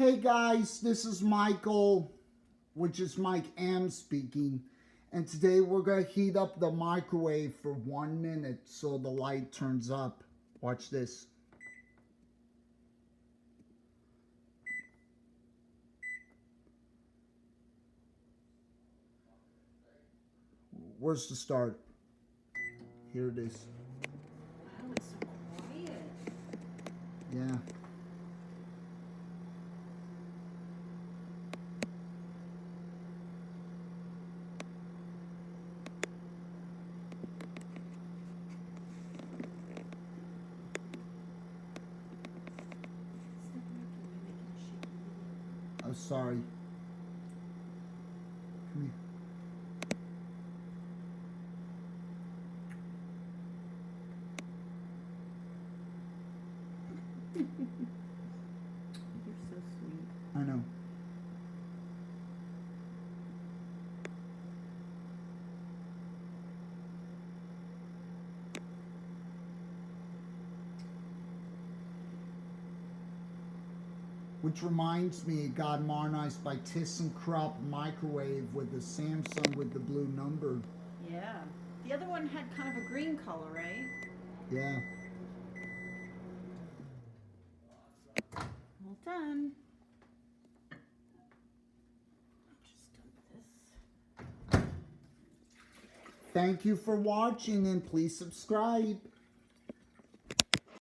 Hey guys, this is Michael, which is Mike M speaking, and today we're going to heat up the microwave for 1 minute so the light turns up. Watch this. Where's the start? Here it is. Wow, it's so quiet. Yeah. Oh, sorry. Come here. You're so sweet. I know. Which reminds me, it got modernized by ThyssenKrupp microwave with the Samsung with the blue number. Yeah. The other one had kind of a green color, right? Yeah. Well done. Just dump this. Thank you for watching and please subscribe.